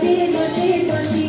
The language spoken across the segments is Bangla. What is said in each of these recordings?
বাজে বাজে বাঁশি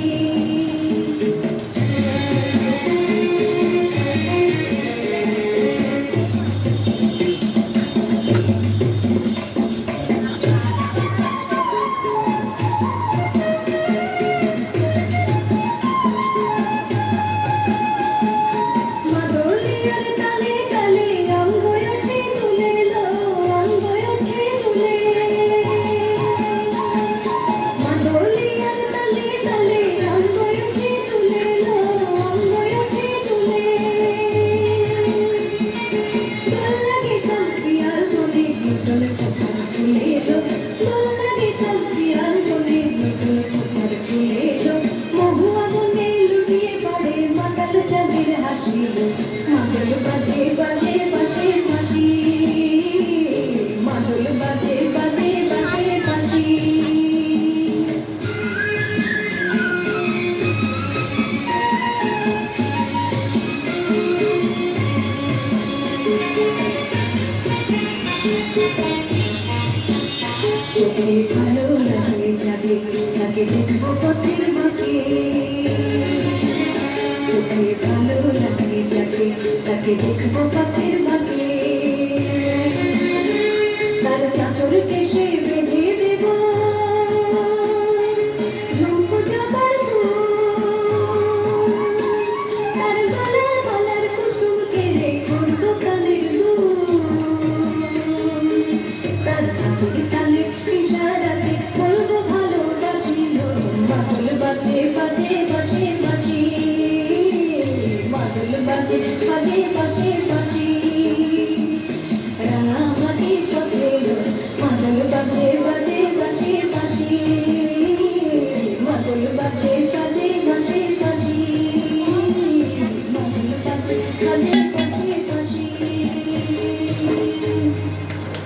মাদল বাজে বাজে বাজে বাঁশি মাদল বাজে বাজে বাজে বাঁশি তোকে ভালো লাগে যাবে তাকে দেখবো পথের বাঁকে তোকে ভালো লাগে যাবে তাকে দেখবো পথের বাঁকে তার চাদর কেশে বেঁধে দেব রূপ জবার তার গলার মালার কুসুম কেড়ে করবো কানের তার হাতের তালে ইশারাতে বলবো ভালোবাসিল মাদল বাজে বাজে বাজে বাঁশি মাদল বাজে বাজে বাজে বাঁশি রাঙামাটি পথে মাদল বাজে বাজে বাজে বাঁশি মাদল বাজে বাজে বাজে বাঁশি মাদল বাজে বাজে